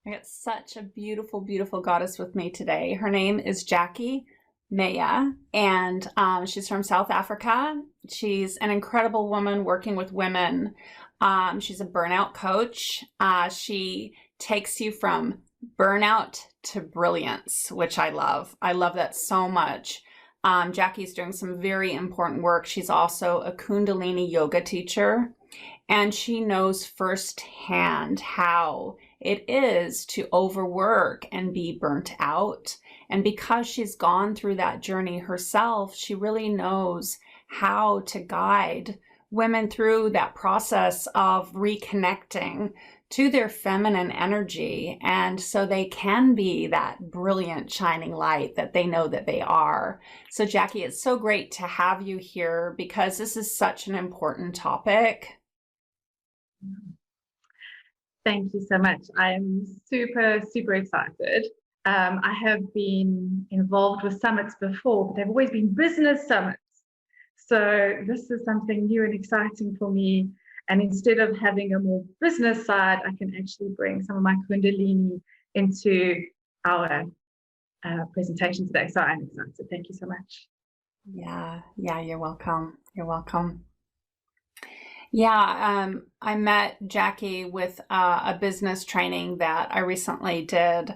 I got such a beautiful, beautiful goddess with me today. Her name is Jacqui Meyer, and she's from South Africa. She's an incredible woman working with women. She's a burnout coach. She takes you from burnout to brilliance, which I love. I love that so much. Jacqui's doing some very important work. She's also a Kundalini yoga teacher, and she knows firsthand how it is to overwork and be burnt out. And because she's gone through that journey herself, she really knows how to guide women through that process of reconnecting to their feminine energy. And so they can be that brilliant shining light that they know that they are. So Jacqui, it's so great to have you here because this is such an important topic. Thank you so much. I am super, super excited. I have been involved with summits before, but they've always been business summits. So this is something new and exciting for me. And instead of having a more business side, I can actually bring some of my Kundalini into our presentation today. So I'm excited. Thank you so much. Yeah, you're welcome. You're welcome. Yeah, I met Jacqui with a business training that I recently did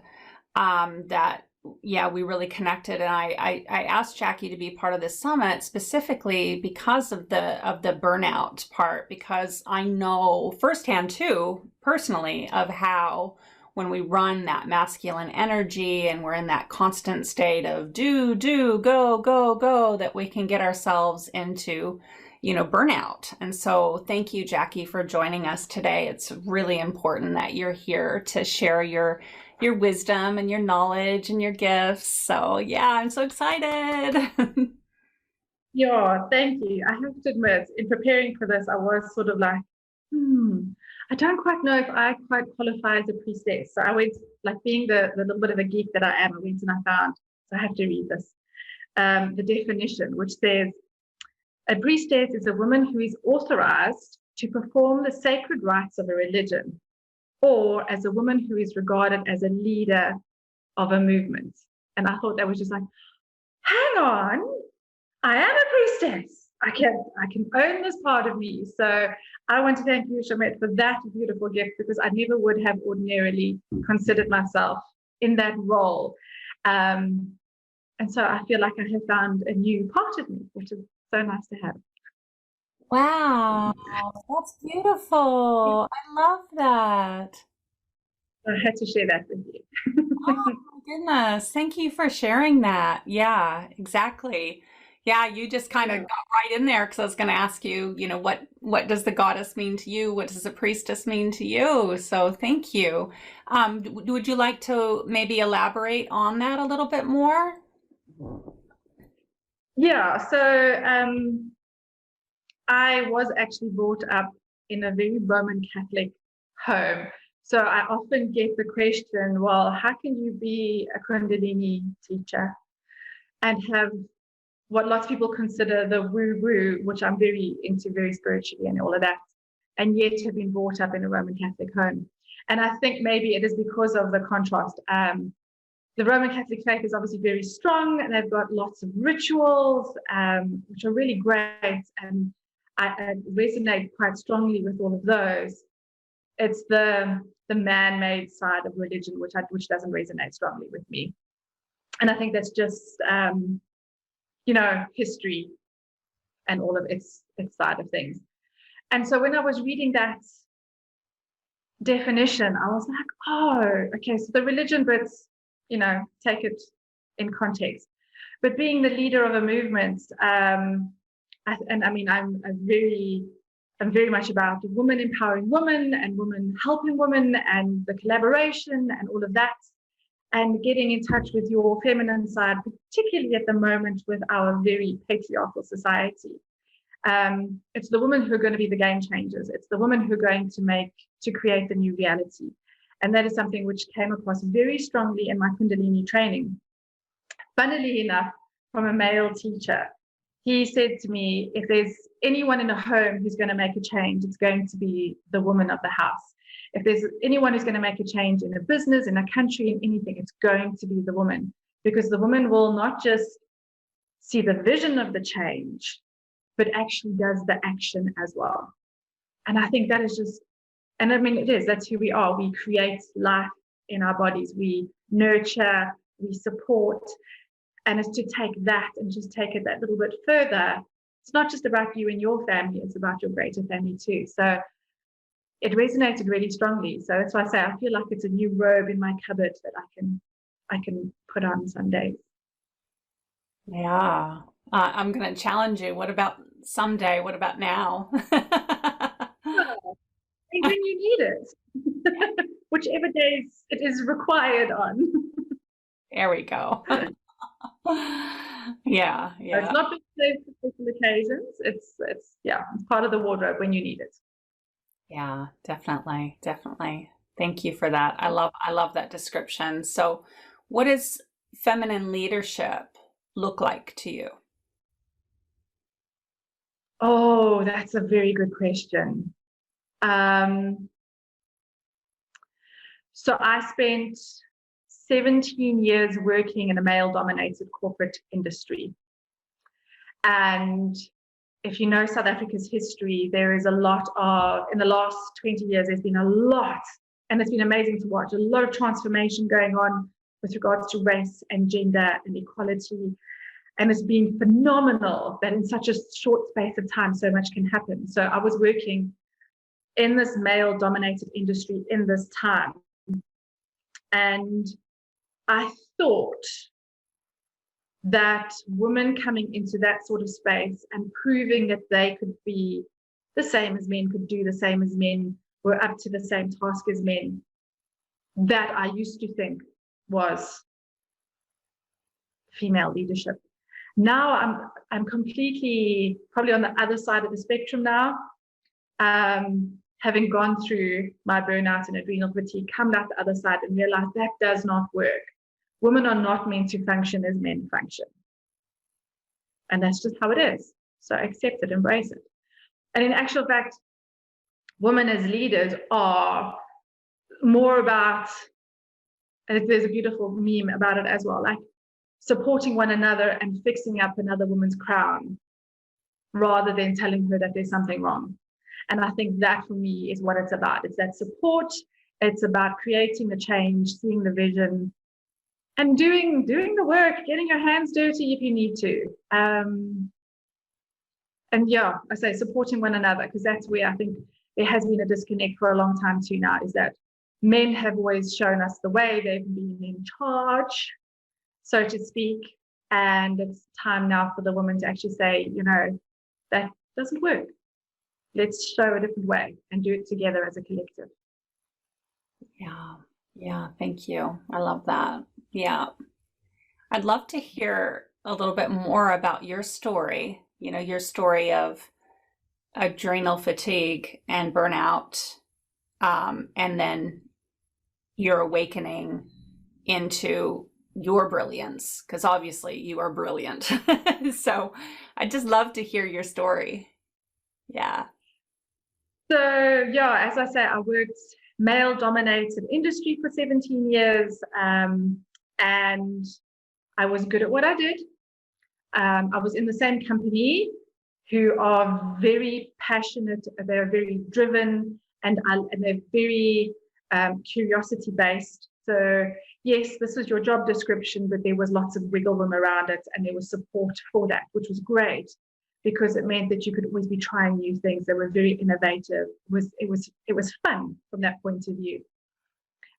we really connected. And I asked Jacqui to be part of this summit specifically because of the burnout part, because I know firsthand too, personally, of how when we run that masculine energy and we're in that constant state of do, go, go, go, that we can get ourselves into burnout. And so thank you, Jacqui, for joining us today. It's really important that you're here to share your wisdom and your knowledge and your gifts. So yeah, I'm so excited. Yeah, thank you. I have to admit, in preparing for this, I was sort of like, I don't quite know if I quite qualify as a priestess. So I went, like being the little bit of a geek that I am, I went and I found, so I have to read this, the definition, which says, a priestess is a woman who is authorized to perform the sacred rites of a religion, or as a woman who is regarded as a leader of a movement. And I thought that was just like, hang on, I am a priestess. I can own this part of me. So I want to thank you, Schamet, for that beautiful gift, because I never would have ordinarily considered myself in that role. And so I feel like I have found a new part of me, which is so nice to have. Wow, that's beautiful. I love that. I had to share that with you. Oh my goodness. Thank you for sharing that. Yeah, exactly. Yeah, you just kind of got right in there because I was going to ask you, what does the goddess mean to you? What does the priestess mean to you? So thank you. Would you like to maybe elaborate on that a little bit more? Yeah, so I was actually brought up in a very Roman Catholic home. So I often get the question, well, how can you be a Kundalini teacher and have what lots of people consider the woo-woo, which I'm very into, very spiritually and all of that, and yet have been brought up in a Roman Catholic home? And I think maybe it is because of the contrast. The Roman Catholic faith is obviously very strong, and they've got lots of rituals, which are really great, and I resonate quite strongly with all of those. It's the man-made side of religion which doesn't resonate strongly with me, and I think that's just history and all of its side of things. And so when I was reading that definition, I was like, oh, okay, so the religion bits, take it in context. But being the leader of a movement, I'm very much about women empowering women and women helping women and the collaboration and all of that, and getting in touch with your feminine side, particularly at the moment with our very patriarchal society. It's the women who are going to be the game changers. It's the women who are going to create the new reality. And that is something which came across very strongly in my Kundalini training. Funnily enough, from a male teacher, he said to me, if there's anyone in a home who's going to make a change, it's going to be the woman of the house. If there's anyone who's going to make a change in a business, in a country, in anything, it's going to be the woman, because the woman will not just see the vision of the change, but actually does the action as well. And I think that is just, and I mean, it is, that's who we are. We create life in our bodies. We nurture, we support, and it's to take that and just take it that little bit further. It's not just about you and your family, it's about your greater family too. So it resonated really strongly. So that's why I say I feel like it's a new robe in my cupboard that I can put on some days. Yeah. I'm going to challenge you. What about someday? What about now? Well, and when you need it, whichever days it is required on. There we go. Yeah. It's not just for special occasions. It's part of the wardrobe when you need it. Yeah, definitely. Thank you for that. I love that description. So what does feminine leadership look like to you? Oh, that's a very good question. So I spent 17 years working in a male-dominated corporate industry. And if you know South Africa's history, there is a lot of, in the last 20 years, there's been a lot, and it's been amazing to watch, a lot of transformation going on with regards to race and gender and equality. And it's been phenomenal that in such a short space of time, so much can happen. So I was working in this male-dominated industry in this time. And I thought that women coming into that sort of space and proving that they could be the same as men, could do the same as men, were up to the same task as men, that I used to think was female leadership. Now I'm completely probably on the other side of the spectrum now, having gone through my burnout and adrenal fatigue, come out the other side and realized that does not work. Women are not meant to function as men function. And that's just how it is. So accept it, embrace it. And in actual fact, women as leaders are more about, and there's a beautiful meme about it as well, like supporting one another and fixing up another woman's crown rather than telling her that there's something wrong. And I think that for me is what it's about. It's that support. It's about creating the change, seeing the vision, and doing the work, getting your hands dirty if you need to. And yeah, I say supporting one another, because that's where I think there has been a disconnect for a long time too now, is that men have always shown us the way. They've been in charge, so to speak. And it's time now for the women to actually say, you know, that doesn't work. Let's show a different way and do it together as a collective. Yeah, thank you. I love that. Yeah. I'd love to hear a little bit more about your story, you know, your story of adrenal fatigue and burnout, and then your awakening into your brilliance, because obviously you are brilliant. So I'd just love to hear your story. Yeah. So yeah, as I say, I worked male-dominated industry for 17 years, and I was good at what I did. I was in the same company, who are very passionate, they're very driven, and they're very curiosity-based. So yes, this is your job description, but there was lots of wiggle room around it, and there was support for that, which was great, because it meant that you could always be trying new things that were very innovative. It was fun from that point of view.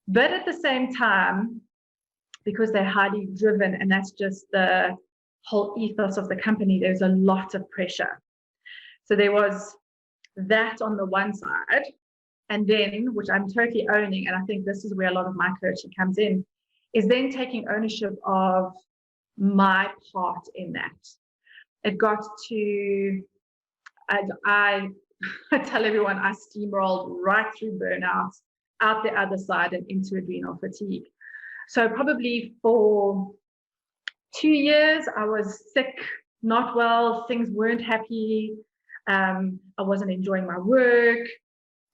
But at the same time, because they're highly driven, and that's just the whole ethos of the company, there's a lot of pressure. So there was that on the one side, and then, which I'm totally owning, and I think this is where a lot of my coaching comes in, is then taking ownership of my part in that. It got to, I tell everyone, I steamrolled right through burnout, out the other side and into adrenal fatigue. So probably for 2 years, I was sick, not well, things weren't happy. I wasn't enjoying my work.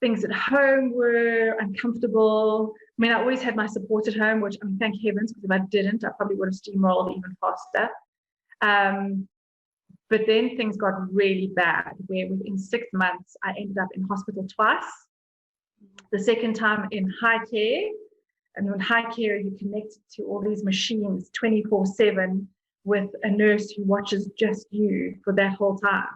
things at home were uncomfortable. I mean, I always had my support at home, which, I mean, thank heavens, because if I didn't, I probably would have steamrolled even faster. But then things got really bad, where within 6 months, I ended up in hospital twice. The second time in high care. And in high care, you're connected to all these machines 24/7 with a nurse who watches just you for that whole time.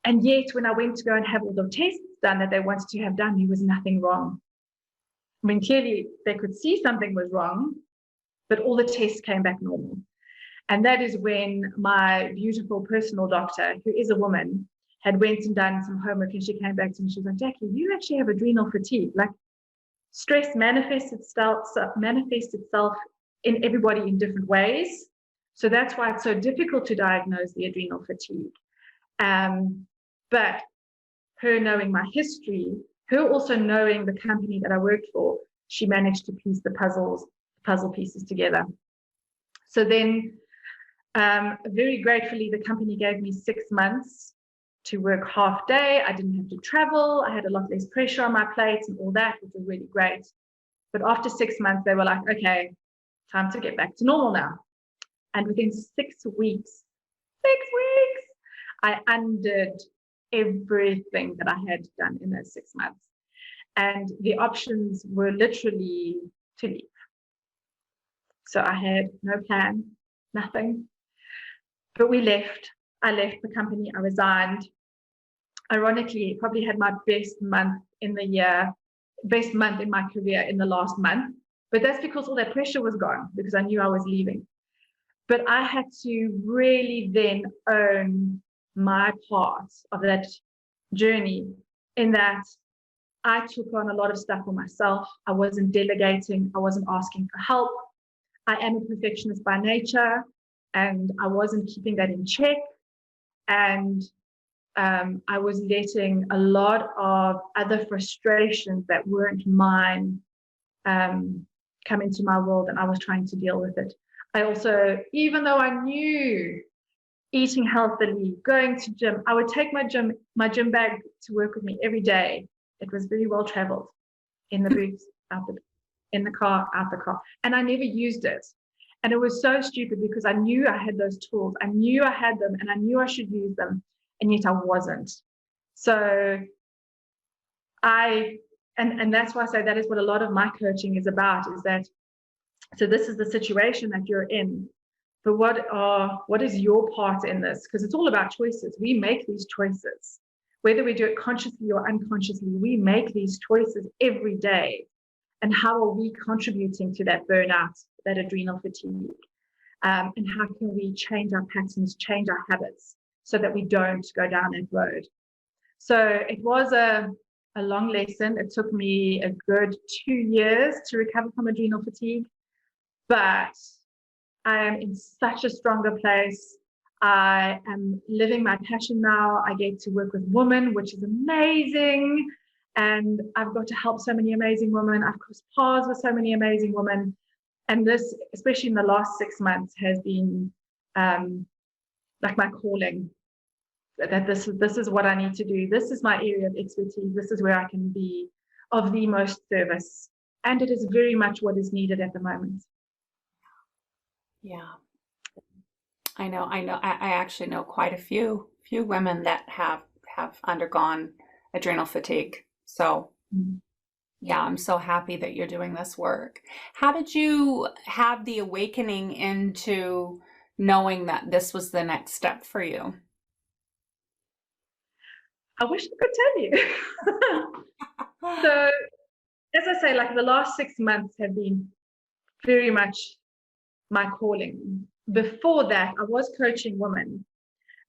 And yet, when I went to go and have all the tests done that they wanted to have done, there was nothing wrong. I mean, clearly they could see something was wrong, but all the tests came back normal. And that is when my beautiful personal doctor, who is a woman, had went and done some homework, and she came back to me. She was like, Jacqui, you actually have adrenal fatigue. Like, stress manifests itself in everybody in different ways. So that's why it's so difficult to diagnose the adrenal fatigue. But her knowing my history, her also knowing the company that I worked for, she managed to piece the puzzle pieces together. So then, very gratefully, the company gave me 6 months to work half day. I didn't have to travel. I had a lot less pressure on my plate and all that, which was really great. But after 6 months, they were like, okay, time to get back to normal now. And within 6 weeks, I undid everything that I had done in those 6 months. And the options were literally to leave. So I had no plan, nothing. But we left. I left the company. I resigned. Ironically, probably had my best month in the year, best month in my career in the last month. But that's because all that pressure was gone, because I knew I was leaving. But I had to really then own my part of that journey, in that I took on a lot of stuff for myself. I wasn't delegating. I wasn't asking for help. I am a perfectionist by nature, and I wasn't keeping that in check. And I was letting a lot of other frustrations that weren't mine come into my world, and I was trying to deal with it. I also, even though I knew eating healthily, going to gym, I would take my gym bag to work with me every day. It was very well traveled, in the boots, in the car, out the car, and I never used it. And it was so stupid, because I knew I had those tools. I knew I had them, and I knew I should use them, and yet I wasn't. So and that's why I say that is what a lot of my coaching is about, is that, so this is the situation that you're in, but what is your part in this? Because it's all about choices. We make these choices, whether we do it consciously or unconsciously. We make these choices every day. And how are we contributing to that burnout, that adrenal fatigue? And how can we change our patterns, change our habits, so that we don't go down that road? So it was a long lesson. It took me a good 2 years to recover from adrenal fatigue, but I am in such a stronger place. I am living my passion now. I get to work with women, which is amazing. And I've got to help so many amazing women. I've crossed paths with so many amazing women. And this, especially in the last 6 months, has been like my calling. That this is what I need to do. This is my area of expertise. This is where I can be of the most service. And it is very much what is needed at the moment. Yeah. I know. I actually know quite a few women that have undergone adrenal fatigue. So yeah, I'm so happy that you're doing this work. How did you have the awakening into knowing that this was the next step for you? I wish I could tell you. So, as I say, like the last 6 months have been very much my calling. Before that, I was coaching women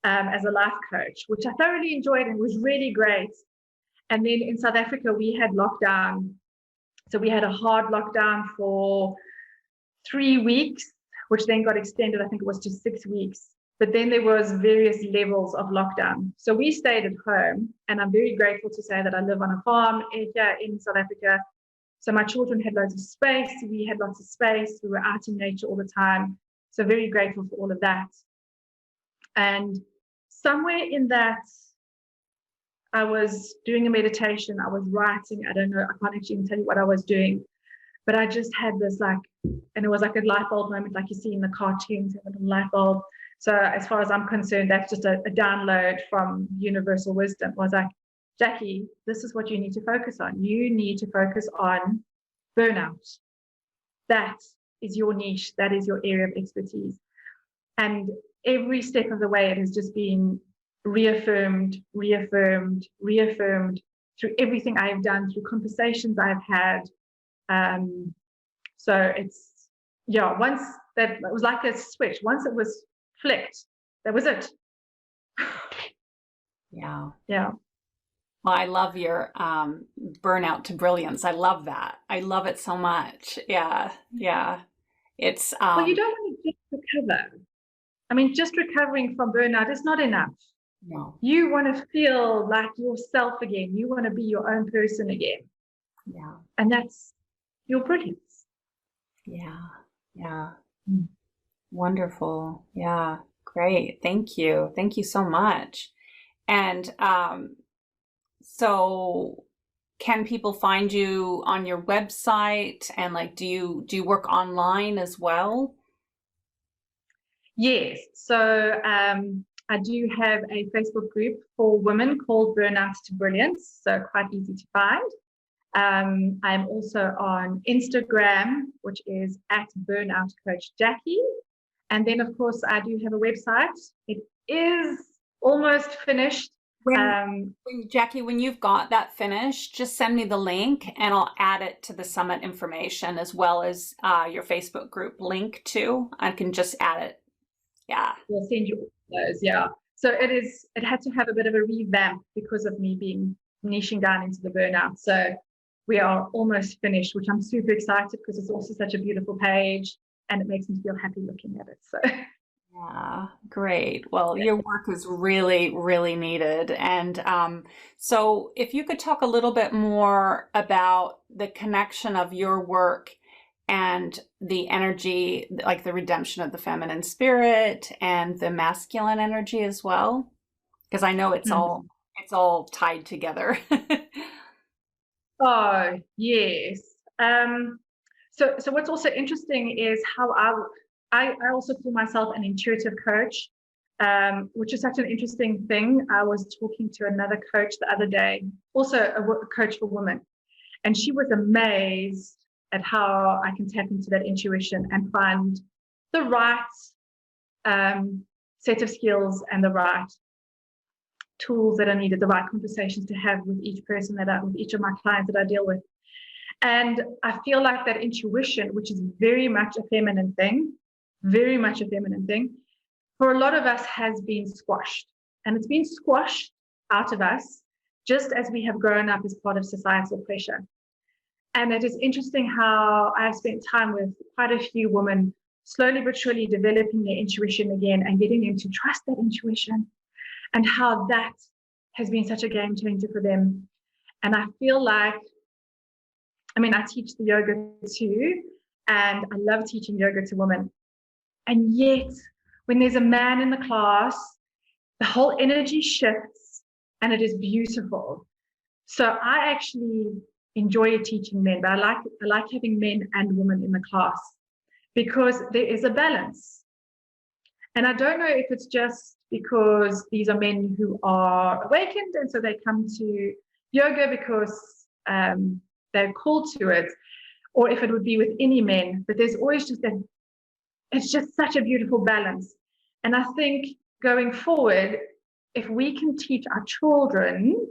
as a life coach, which I thoroughly enjoyed and was really great. And then in South Africa, we had lockdown. So we had a hard lockdown for 3 weeks, which then got extended, I think it was to 6 weeks. But then there was various levels of lockdown. So we stayed at home, and I'm very grateful to say that I live on a farm here in South Africa. So my children had loads of space. We had lots of space. We were out in nature all the time. So very grateful for all of that. And somewhere in that, I was doing a meditation, I was writing, I don't know, I can't actually even tell you what I was doing, but I just had this like, and it was like a light bulb moment, like you see in the cartoons, a little light bulb. So as far as I'm concerned, that's just a download from universal wisdom. It was like, Jacqui, this is what you need to focus on. You need to focus on burnout. That is your niche. That is your area of expertise. And every step of the way, it has just been reaffirmed, reaffirmed, reaffirmed through everything I've done, through conversations I've had. So it's, yeah, once that, it was like a switch. Once it was flicked, that was it. Yeah. Yeah. Well, I love your burnout to brilliance. I love that. I love it so much. Yeah. Yeah. It's well, you don't want to just recover. I mean, just recovering from burnout is not enough. no. You want to feel like yourself again. You want to be your own person again. Yeah. And that's your brilliance. Yeah. Yeah. Mm. Wonderful. Yeah. Great. Thank you. Thank you so much. And so can people find you on your website, and like do you work online as well? Yes. So I do have a Facebook group for women called Burnout to Brilliance. So quite easy to find. I'm also on Instagram, which is @burnoutcoachjacqui. And then, of course, I do have a website. It is almost finished. Jacqui, when you've got that finished, just send me the link and I'll add it to the summit information, as well as your Facebook group link too. I can just add it. Yeah. We'll send you all those. Yeah. So it had to have a bit of a revamp because of me being niching down into the burnout. So we are almost finished, which I'm super excited because it's also such a beautiful page and it makes me feel happy looking at it. So yeah, great. Well, your work is really, really needed. And so if you could talk a little bit more about the connection of your work and the energy, like the redemption of the feminine spirit and the masculine energy as well, because I know it's all tied together. Oh, yes. So what's also interesting is how I also call myself an intuitive coach, which is such an interesting thing. I was talking to another coach the other day, also a coach for women, and she was amazed at how I can tap into that intuition and find the right set of skills and the right tools that are needed, the right conversations to have with each person with each of my clients that I deal with. And I feel like that intuition, which is very much a feminine thing, for a lot of us has been squashed. And it's been squashed out of us just as we have grown up as part of societal pressure. And it is interesting how I've spent time with quite a few women, slowly but surely developing their intuition again and getting them to trust that intuition, and how that has been such a game changer for them. And I feel like, I mean, I teach the yoga too, and I love teaching yoga to women. And yet, when there's a man in the class, the whole energy shifts and it is beautiful. So I actually enjoy teaching men, but I like having men and women in the class because there is a balance. And I don't know if it's just because these are men who are awakened and so they come to yoga because they're called to it, or if it would be with any men, but there's always just that, it's just such a beautiful balance. And I think going forward, if we can teach our children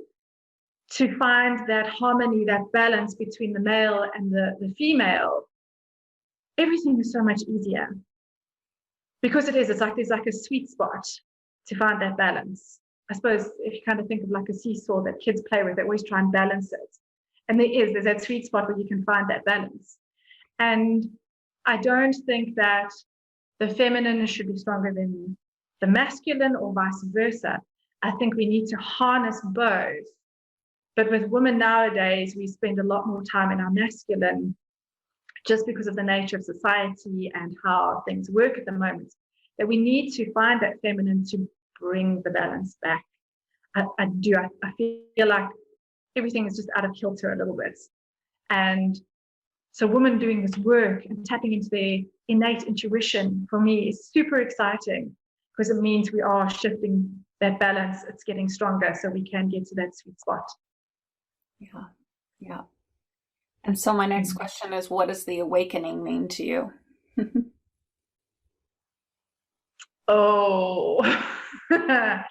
to find that harmony, that balance between the male and the female, everything is so much easier. Because it's like there's like a sweet spot to find that balance. I suppose if you kind of think of like a seesaw that kids play with, they always try and balance it. And there's that sweet spot where you can find that balance. And I don't think that the feminine should be stronger than the masculine or vice versa. I think we need to harness both. But with women nowadays, we spend a lot more time in our masculine just because of the nature of society and how things work at the moment, that we need to find that feminine to bring the balance back. I do. I feel like everything is just out of kilter a little bit. And so women doing this work and tapping into their innate intuition for me is super exciting, because it means we are shifting that balance. It's getting stronger so we can get to that sweet spot. Yeah. Yeah. And so my next question is, what does the awakening mean to you? Oh, so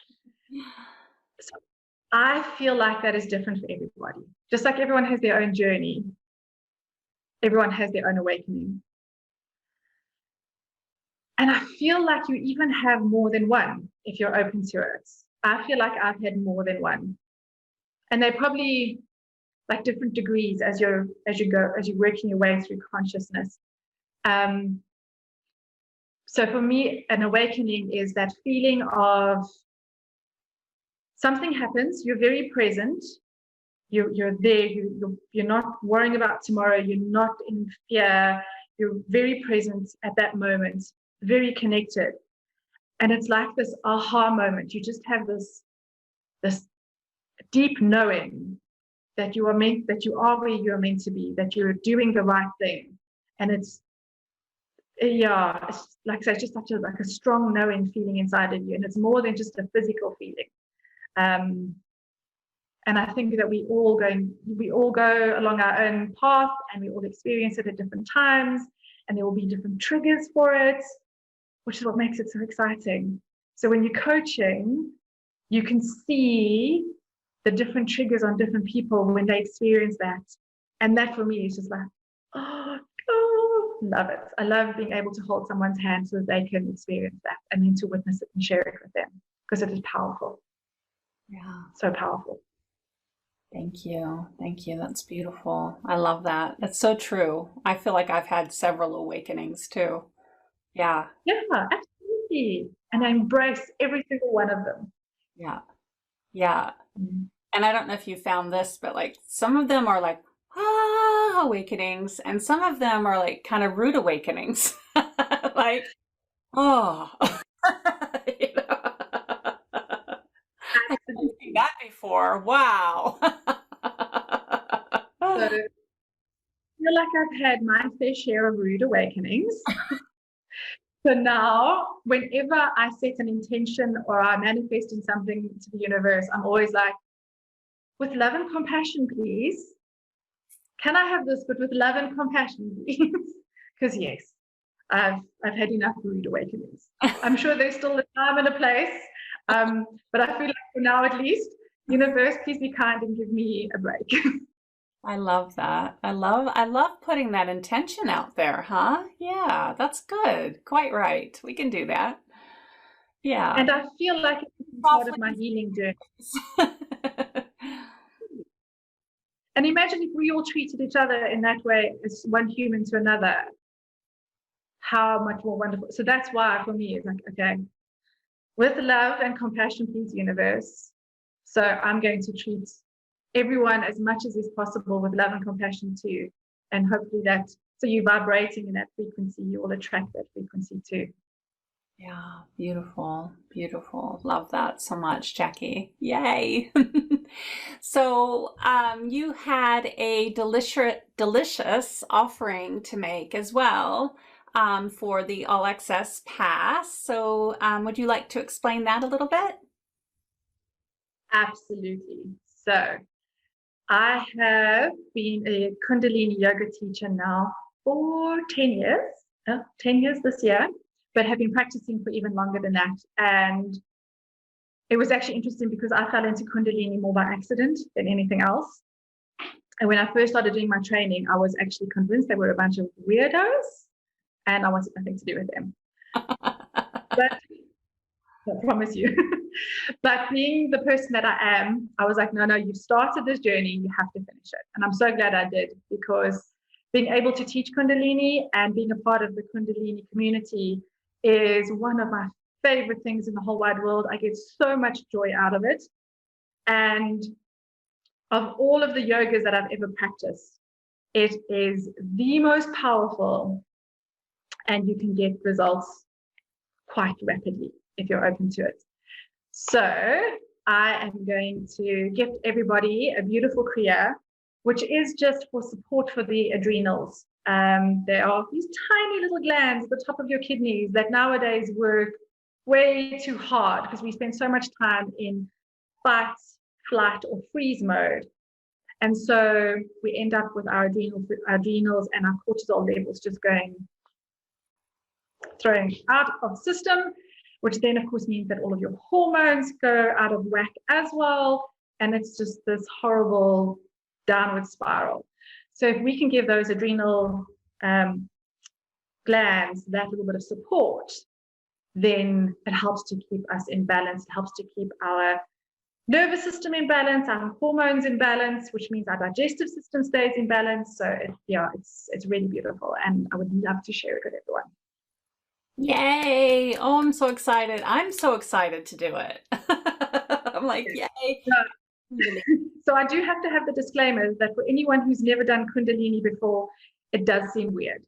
I feel like that is different for everybody. Just like everyone has their own journey, everyone has their own awakening. And I feel like you even have more than one if you're open to it. I feel like I've had more than one. And they're probably like different degrees as you're working your way through consciousness. So for me, an awakening is that feeling of something happens, you're very present, you're there, you're not worrying about tomorrow, you're not in fear, you're very present at that moment, very connected. And it's like this aha moment. You just have this deep knowing that you are where you are meant to be, that you're doing the right thing. And it's like I say, it's just such a strong knowing feeling inside of you. And it's more than just a physical feeling. And I think that we all go along our own path, and we all experience it at different times, and there will be different triggers for it, which is what makes it so exciting. So when you're coaching, you can see the different triggers on different people when they experience that. And that for me is just like, oh, love it. I love being able to hold someone's hand so that they can experience that, and then to witness it and share it with them, because it is powerful. Yeah. So powerful. Thank you. Thank you. That's beautiful. I love that. That's so true. I feel like I've had several awakenings too. Yeah. Yeah, absolutely. And I embrace every single one of them. Yeah. Yeah. Mm-hmm. And I don't know if you found this, but like some of them are like, awakenings, and some of them are like kind of rude awakenings. Like, oh, you know? I didn't see that before. Wow. So I feel like I've had my fair share of rude awakenings. So now, whenever I set an intention or I manifest in something to the universe, I'm always like, with love and compassion, please. Can I have this, but with love and compassion, please? Because yes, I've had enough rude awakenings. I'm sure there's still a time and a place, but I feel like for now at least, universe, please be kind and give me a break. I love that. I love putting that intention out there, huh? Yeah, that's good. Quite right. We can do that. Yeah. And I feel like it's part of my healing journey. And imagine if we all treated each other in that way, as one human to another, how much more wonderful. So that's why for me it's like, okay, with love and compassion, please, universe. So I'm going to treat everyone as much as is possible with love and compassion too. And hopefully so you're vibrating in that frequency, you will attract that frequency too. Yeah, beautiful, beautiful. Love that so much, Jacqui. Yay. So you had a delicious offering to make as well for the All Access Pass. So would you like to explain that a little bit? Absolutely. So I have been a Kundalini yoga teacher now for 10 years, 10 years this year, but have been practicing for even longer than that. And it was actually interesting because I fell into Kundalini more by accident than anything else. And when I first started doing my training, I was actually convinced they were a bunch of weirdos and I wanted nothing to do with them. But I promise you. But being the person that I am, I was like, no, you've started this journey, you have to finish it. And I'm so glad I did, because being able to teach Kundalini and being a part of the Kundalini community is one of my favorite things in the whole wide world. I get so much joy out of it. And of all of the yogas that I've ever practiced, it is the most powerful, and you can get results quite rapidly if you're open to it. So I am going to gift everybody a beautiful kriya, which is just for support for the adrenals. There are these tiny little glands at the top of your kidneys that nowadays work way too hard because we spend so much time in fight, flight, or freeze mode. And so we end up with our adrenals and our cortisol levels just throwing out of the system, which then of course means that all of your hormones go out of whack as well. And it's just this horrible downward spiral. So if we can give those adrenal glands that little bit of support, then it helps to keep us in balance. It helps to keep our nervous system in balance, our hormones in balance, which means our digestive system stays in balance. So it's really beautiful, and I would love to share it with everyone. Yay! Oh, I'm so excited. I'm so excited to do it. I'm like, yay. So I do have to have the disclaimers that for anyone who's never done Kundalini before, it does seem weird.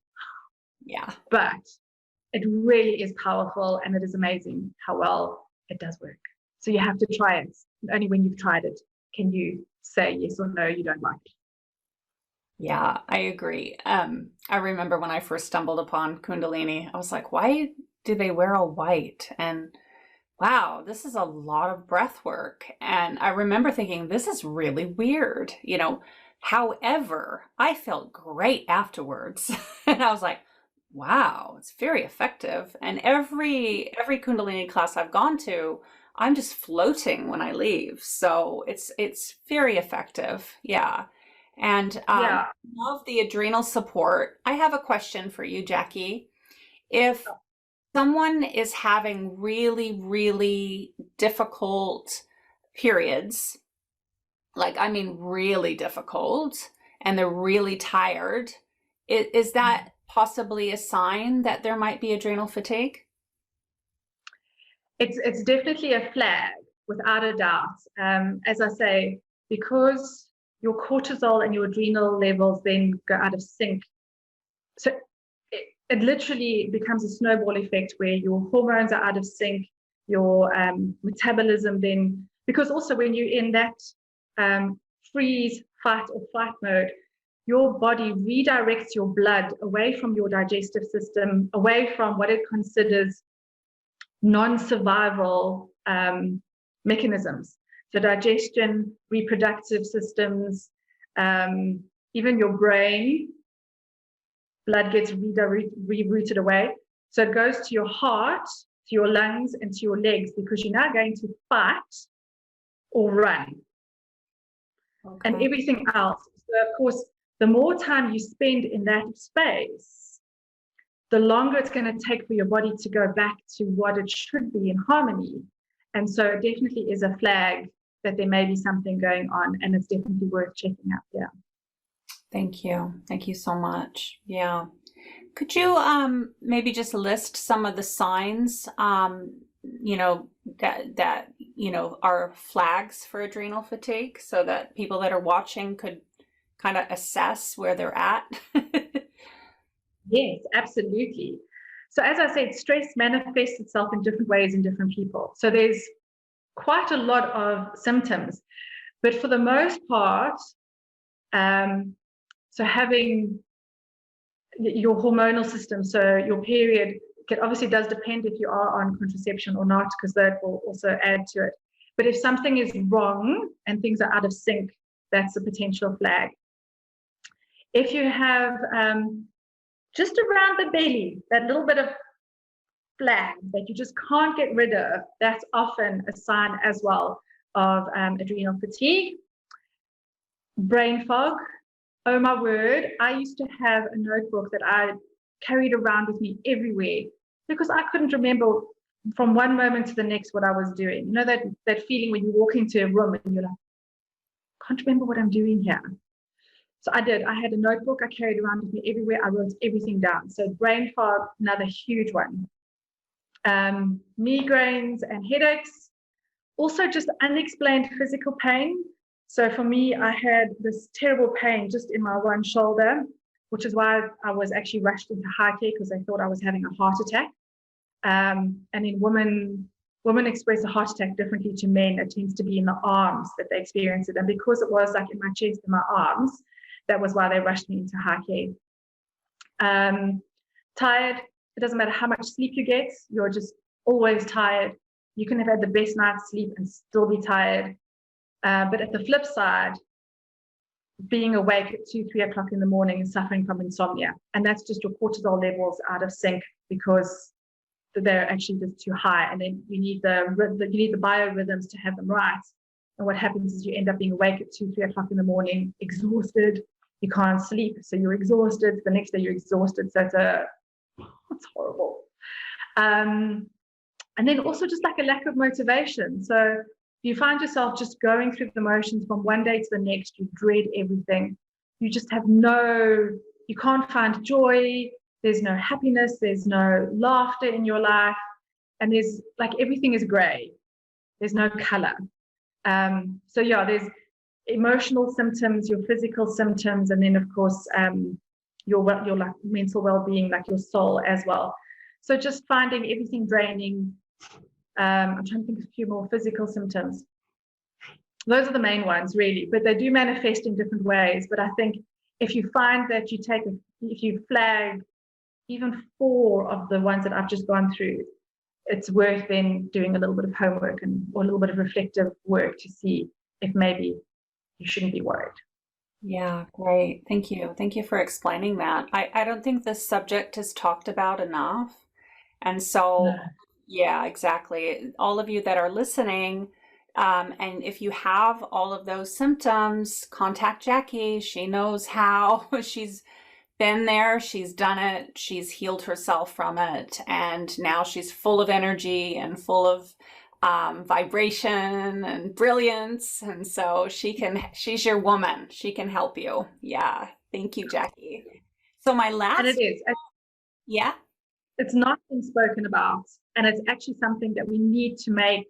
Yeah. But it really is powerful, and it is amazing how well it does work. So you have to try it. Only when you've tried it can you say yes or no, you don't like it. Yeah, I agree. I remember when I first stumbled upon Kundalini, I was like, why do they wear all white? And wow, this is a lot of breath work. And I remember thinking, this is really weird, you know. However, I felt great afterwards. And I was like, wow, it's very effective. And every Kundalini class I've gone to, I'm just floating when I leave. So it's very effective. Yeah. And love the adrenal support. I have a question for you, Jacqui. If someone is having really, really difficult periods, like, I mean, really difficult, and they're really tired, is that possibly a sign that there might be adrenal fatigue? It's definitely a flag, without a doubt. As I say, because your cortisol and your adrenal levels then go out of sync. So it literally becomes a snowball effect where your hormones are out of sync, your metabolism then, because also when you're in that freeze, fight, or flight mode, your body redirects your blood away from your digestive system, away from what it considers non-survival mechanisms. So digestion, reproductive systems, even your brain, blood gets rerouted away. So it goes to your heart, to your lungs, and to your legs, because you're now going to fight or run. Okay. And everything else. So of course, the more time you spend in that space, the longer it's going to take for your body to go back to what it should be in harmony. And so it definitely is a flag that there may be something going on, and it's definitely worth checking out. Yeah. Thank you. Thank you so much. Yeah. Could you maybe just list some of the signs, you know, that you know, are flags for adrenal fatigue, so that people that are watching could kind of assess where they're at? Yes, absolutely. So as I said, stress manifests itself in different ways in different people. So there's quite a lot of symptoms, but for the most part, so having your hormonal system, so your period, it obviously does depend if you are on contraception or not, because that will also add to it. But if something is wrong and things are out of sync, that's a potential flag. If you have just around the belly, that little bit of flag that you just can't get rid of, that's often a sign as well of adrenal fatigue. Brain fog. Oh my word, I used to have a notebook that I carried around with me everywhere because I couldn't remember from one moment to the next what I was doing. You know, that feeling when you walk into a room and you're like, can't remember what I'm doing here. So I did. I had a notebook I carried around with me everywhere. I wrote everything down. So brain fog, another huge one. Migraines and headaches. Also just unexplained physical pain. So for me, I had this terrible pain just in my one shoulder, which is why I was actually rushed into high care, because they thought I was having a heart attack. And in women women express a heart attack differently to men. It tends to be in the arms that they experience it. And because it was like in my chest and my arms, that was why they rushed me into high care. Tired, it doesn't matter how much sleep you get, you're just always tired. You can have had the best night's sleep and still be tired. But at the flip side, being awake at 2, 3 o'clock in the morning and suffering from insomnia. And that's just your cortisol levels out of sync because they're actually just too high. And then you need the biorhythms to have them right. And what happens is you end up being awake at 2, 3 o'clock in the morning, exhausted. You can't sleep, so you're exhausted. The next day you're exhausted. So it's horrible. And then also just like a lack of motivation. So you find yourself just going through the motions from one day to the next. You dread everything. You just have you can't find joy. There's no happiness. There's no laughter in your life. And there's like everything is gray. There's no color. So yeah, there's emotional symptoms, your physical symptoms, and then of course your like mental well-being, like your soul as well. So just finding everything draining. I'm trying to think of a few more physical symptoms. Those are the main ones, really, but they do manifest in different ways. But I think if you find that if you flag even 4 of the ones that I've just gone through, it's worth then doing a little bit of homework or a little bit of reflective work to see if maybe you shouldn't be worried. Yeah, great. Thank you. Thank you for explaining that. I don't think this subject is talked about enough. And so, No. Yeah, exactly. All of you that are listening, and if you have all of those symptoms, contact Jacqui. She knows how. She's been there. She's done it. She's healed herself from it. And now she's full of energy and full of vibration and brilliance. And so she's your woman. She can help you. Yeah. Thank you, Jacqui. So my last. And it is. Yeah. It's not been spoken about. And it's actually something that we need to make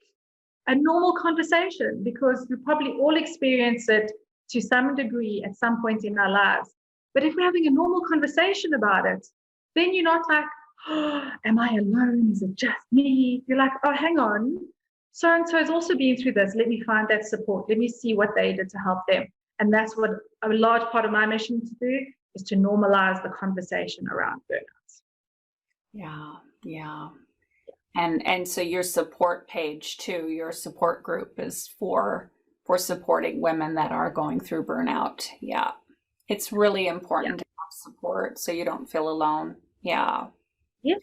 a normal conversation, because we probably all experience it to some degree at some point in our lives. But if we're having a normal conversation about it, then you're not like, oh, am I alone? Is it just me? You're like, oh, hang on. So-and-so has also been through this. Let me find that support. Let me see what they did to help them. And that's what a large part of my mission to do is to normalize the conversation around burnout. Yeah. And so your support page too, your support group is for supporting women that are going through burnout. Yeah. It's really important to have support so you don't feel alone. Yeah. Yeah.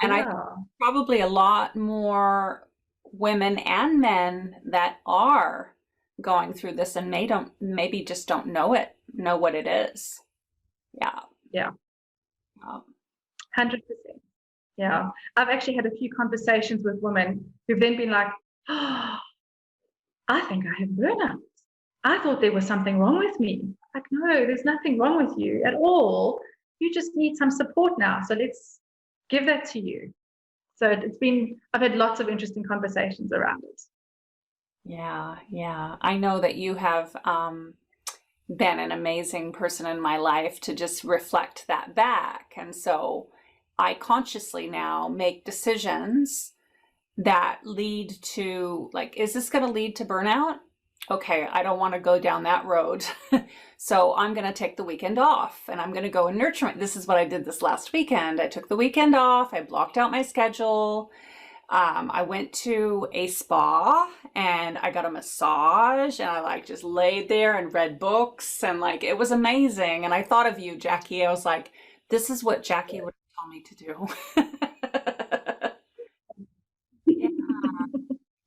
And I think probably a lot more women and men that are going through this and maybe just don't know what it is. Yeah. 100%. Yeah. I've actually had a few conversations with women who've then been like, oh, I think I have burnout. I thought there was something wrong with me. Like, no, there's nothing wrong with you at all. You just need some support now. So let's give that to you. So I've had lots of interesting conversations around it. Yeah. I know that you have been an amazing person in my life to just reflect that back. And so I consciously now make decisions that lead to, like, is this going to lead to burnout? Okay, I don't want to go down that road. So I'm going to take the weekend off and I'm going to go and nurture it. This is what I did this last weekend. I took the weekend off. I blocked out my schedule. I went to a spa and I got a massage and I just laid there and read books and it was amazing. And I thought of you, Jacqui. I was like, this is what Jacqui would tell me to do. Yeah.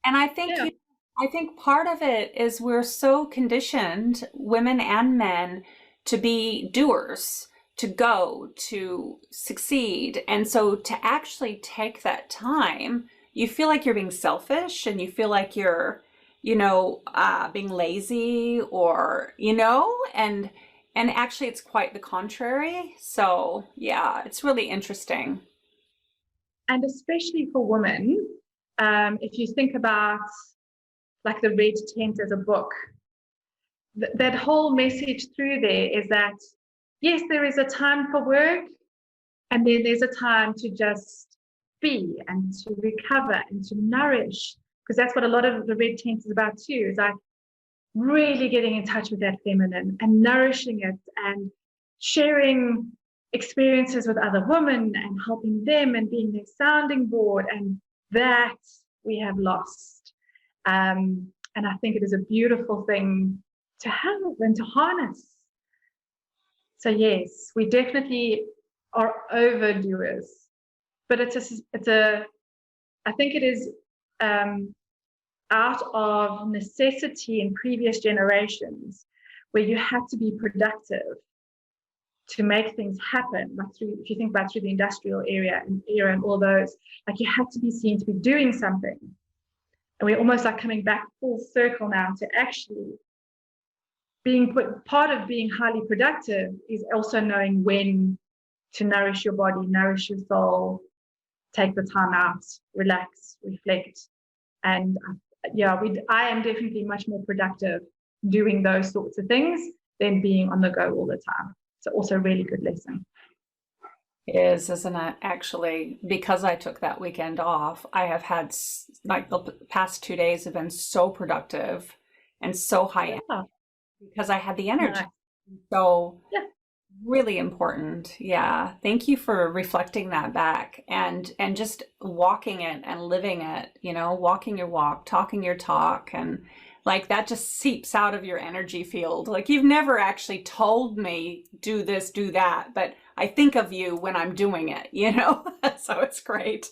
And I think part of it is we're so conditioned, women and men, to be doers, to go, to succeed. And so to actually take that time, you feel like you're being selfish and you feel like you're, being lazy or, and actually it's quite the contrary. So yeah, it's really interesting. And especially for women, if you think about like the Red Tent as a book, that whole message through there is that, yes, there is a time for work and then there's a time to just be and to recover and to nourish, because that's what a lot of the red tent is about too, is like really getting in touch with that feminine and nourishing it and sharing experiences with other women and helping them and being their sounding board, and that we have lost. And I think it is a beautiful thing to have and to harness. So yes, we definitely are overdoers, but I think it is out of necessity in previous generations where you had to be productive to make things happen. Like if you think back through the industrial era and all those, like you had to be seen to be doing something. And we're almost like coming back full circle now to actually part of being highly productive is also knowing when to nourish your body, nourish your soul, take the time out, relax, reflect. And I am definitely much more productive doing those sorts of things than being on the go all the time. So also a really good lesson. It is, isn't it? Actually, because I took that weekend off, I have had, like, the past 2 days have been so productive and so high energy because I had the energy. Nice. So really important. Yeah. Thank you for reflecting that back and just walking it and living it, you know, walking your walk, talking your talk, and like that just seeps out of your energy field. Like you've never actually told me do this, do that, but I think of you when I'm doing it, you know? So it's great.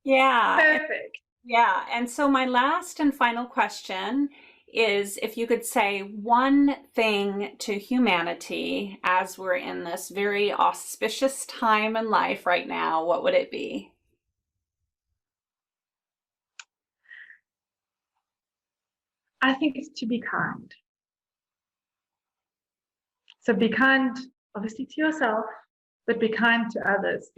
Yeah. Perfect. Yeah. And so my last and final question is if you could say one thing to humanity as we're in this very auspicious time in life right now, what would it be? I think it's to be kind. So be kind, obviously, to yourself, but be kind to others,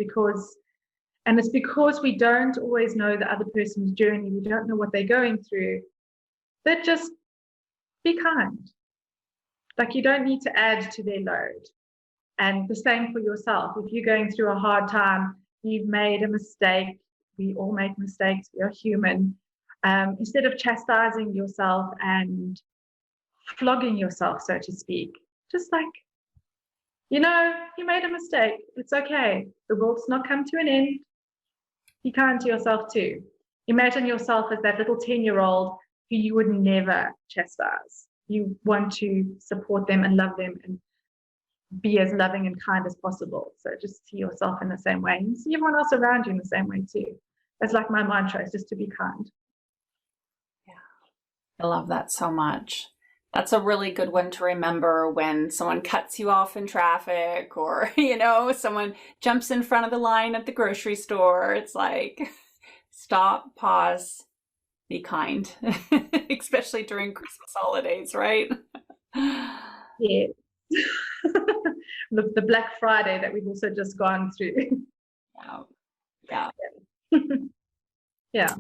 and it's because we don't always know the other person's journey. We don't know what they're going through. But just be kind. Like you don't need to add to their load. And the same for yourself. If you're going through a hard time, you've made a mistake. We all make mistakes. We are human. Instead of chastising yourself and flogging yourself, so to speak, just like, you know, you made a mistake. It's okay. The world's not come to an end. Be kind to yourself too. Imagine yourself as that little 10-year-old who you would never chastise. You want to support them and love them and be as loving and kind as possible. So just see yourself in the same way and see everyone else around you in the same way too. That's like my mantra, is just to be kind. Yeah, I love that so much. That's a really good one to remember when someone cuts you off in traffic or, you know, someone jumps in front of the line at the grocery store. It's like, stop, pause, be kind, especially during Christmas holidays, right? Yeah. The Black Friday that we've also just gone through. Yeah. Yeah.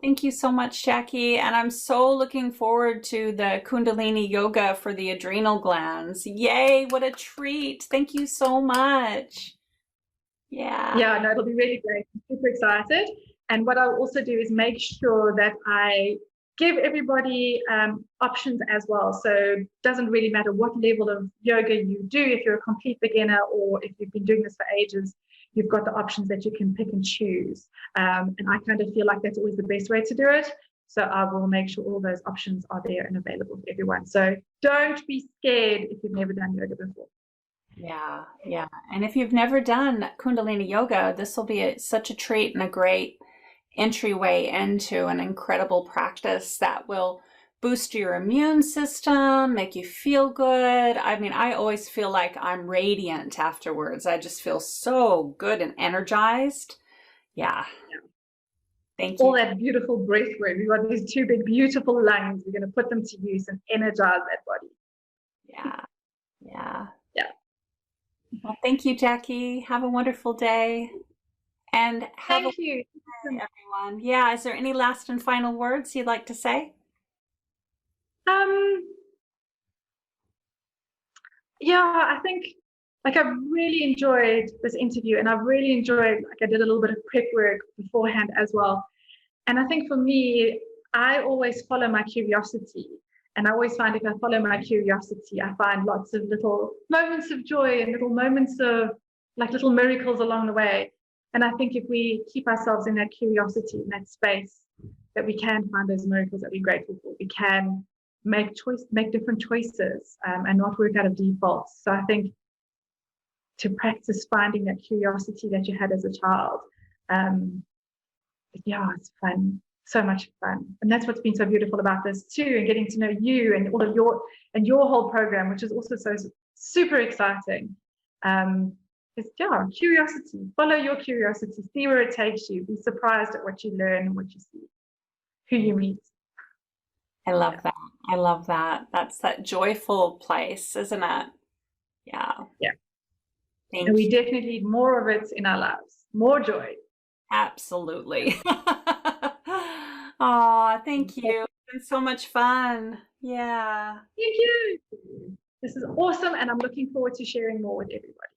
Thank you so much, Jacqui. And I'm so looking forward to the Kundalini yoga for the adrenal glands. Yay, what a treat. Thank you so much. Yeah. Yeah, no, it'll be really great. I'm super excited. And what I'll also do is make sure that I give everybody options as well. So it doesn't really matter what level of yoga you do, if you're a complete beginner or if you've been doing this for ages, you've got the options that you can pick and choose. And I kind of feel like that's always the best way to do it. So I will make sure all those options are there and available for everyone. So don't be scared if you've never done yoga before. Yeah. And if you've never done Kundalini yoga, this will be such a treat and a great entryway into an incredible practice that will boost your immune system, make you feel good. I mean, I always feel like I'm radiant afterwards. I just feel so good and energized. Yeah. Thank you. All that beautiful breath work. We've got these two big, beautiful lungs. We're going to put them to use and energize that body. Yeah. Well, thank you, Jacqui. Have a wonderful day. And thank you, everyone. Yeah. Is there any last and final words you'd like to say? Yeah, I think like I've really enjoyed this interview, and I've really enjoyed, like I did a little bit of prep work beforehand as well. And I think for me, I always follow my curiosity. And I always find if I follow my curiosity, I find lots of little moments of joy and little moments of like little miracles along the way. And I think if we keep ourselves in that curiosity, in that space, that we can find those miracles that we're grateful for. We can make different choices and not work out of defaults. So I think to practice finding that curiosity that you had as a child, it's fun, so much fun. And that's what's been so beautiful about this too, and getting to know you and all of your whole program, which is also so super exciting. Is curiosity. Follow your curiosity, see where it takes you, be surprised at what you learn and what you see, who you meet. I love that. I love that. That's that joyful place, isn't it? Yeah. And we definitely need more of it in our lives, more joy. Absolutely. Oh, thank you. It's been so much fun. Yeah. Thank you. This is awesome, and I'm looking forward to sharing more with everybody.